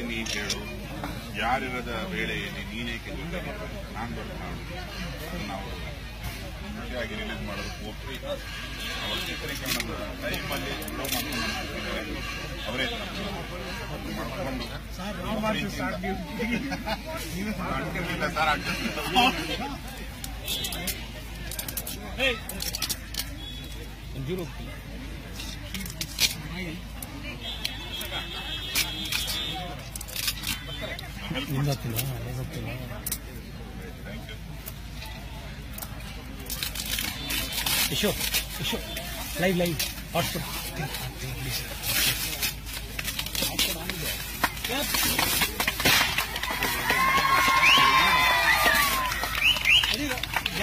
ನೀ ಹೇಳು, ಯಾರಿರದ ವೇಳೆಯಲ್ಲಿ ನೀನೇಕೆ ಜೊತೆಗೆ ನಾನು ಬರ್ತಾಳು ನಾವು ಮುಂಚೆಯಾಗಿ ರಿಲೀಸ್ ಮಾಡೋದಕ್ಕೆ ಹೋಗ್ತೀವಿ. ಅವರ ಚಿತ್ರೀಕರಣದ ಟೈಮಲ್ಲಿ ಬಿಡೋ ಮಾಡ್ಕೊಂಡು ಅವರೇ ಮಾಡ್ಕೊಂಡು ಅಡ್ಕಿರ್ಲಿಲ್ಲ sir, Isho, live, hotspot.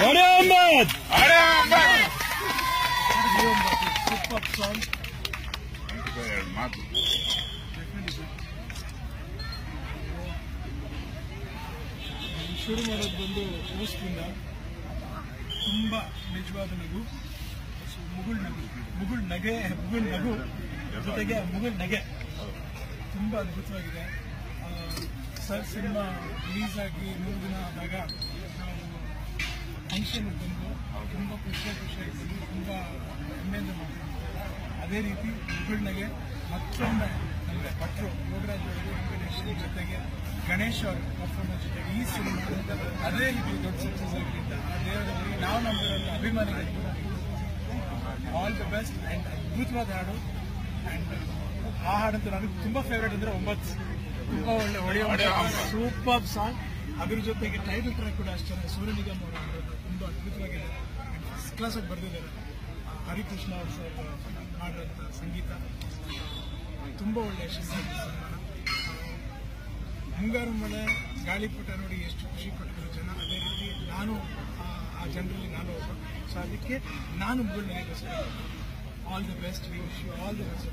Ahmed! Super song. ಶುರು ಮಾಡೋದು ಬಂದು ಹೋಸ್ಟಿಂದ ತುಂಬಾ ನಿಜವಾದ ನಗು, ಮುಗುಳ್ ನಗು ಜೊತೆಗೆ ಮುಗುಳ್ ನಗೆ ತುಂಬಾ ಅದ್ಭುತವಾಗಿದೆ. ಸರ್ ಸಿನಿಮಾ ರಿಲೀಸ್ ಆಗಿ 3 ದಿನ ಆದಾಗ ನಾವು ಫಂಕ್ಷನ್ ಬಂದು ತುಂಬ ಖುಷಿಯಾಗಿ ತುಂಬಾ ಹೆಮ್ಮೆಯಿಂದ ಮಾತಾಡ್ತೀವಿ. ಅದೇ ರೀತಿ ಮುಗುಳ್ ನಗೆ ಮತ್ತೊಮ್ಮೆ ಅಂದರೆ ಭಟ್ರು ಯೋಗರಾಜ್ ವೆಂಕಟೇಶ್ ಜೊತೆಗೆ ಗಣೇಶ್ ಅವ್ರ ಪರ್ಫಾರ್ಮೆನ್ಸ್ ಜೊತೆಗೆ ಈ ಸಿನಿಮಾ ಅದೇ ರೀತಿ ದೊಡ್ಡ ಸಕ್ಸಸ್ ಆಗಿದ್ದ ಆ ದೇವರಲ್ಲಿ ನಾವು ನಮ್ಮದರಲ್ಲಿ ಅಭಿಮಾನಿಗಳು ಕೂಡ ಆಲ್ ದ ಬೆಸ್ಟ್. ಆ್ಯಂಡ್ ಅದ್ಭುತವಾದ ಹಾಡು. ಆ್ಯಂಡ್ ಆ ಹಾಡಂತೂ ನನಗೆ ತುಂಬ ಫೇವ್ರೇಟ್ ಅಂದರೆ 9 ತುಂಬ ಒಳ್ಳೆ ಹೊಡೆಯೋ ಸೂಪರ್ ಸಾಂಗ್. ಅದ್ರ ಜೊತೆಗೆ ಟೈಟಲ್ ಟ್ರ್ಯಾಕ್ ಕೂಡ ಅಷ್ಟೇ ಸೂರ್ಯ ನಿಗಮ್ ಅವರು ಹಾಡೋದು ತುಂಬ ಅದ್ಭುತವಾಗಿದೆ. ಫಸ್ಟ್ ಕ್ಲಾಸ್ ಆಗಿ ಬರೆದಿದ್ದಾರೆ. ಹರಿಕೃಷ್ಣ ಅವರು ಸರ್ ಮಾಡಿರೋಂಥ ಸಂಗೀತ ತುಂಬ ಒಳ್ಳೆ ಯಶಸ್ಸಾಗಿದೆ ಸಿನಿಮಾನ. ಮುಂಗಾರು ಮಳೆ ಗಾಳಿಪಟ ನೋಡಿ ಎಷ್ಟು ಖುಷಿ ಪಡ್ತಿರೋ ಜನ, ಅದೇ ರೀತಿ ನಾನು ಆ ಜನರಲ್ಲಿ ನಾನು ಒಬ್ಬ. ಸೊ ಅದಕ್ಕೆ ನಾನು ಮುಗುಳ್ನಗೋಸ್ಕರ all the best, we wish you all the best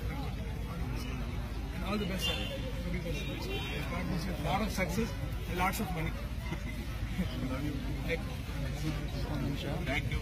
and all the best sir. God bless you. Lot of success and lots of money. Thank you.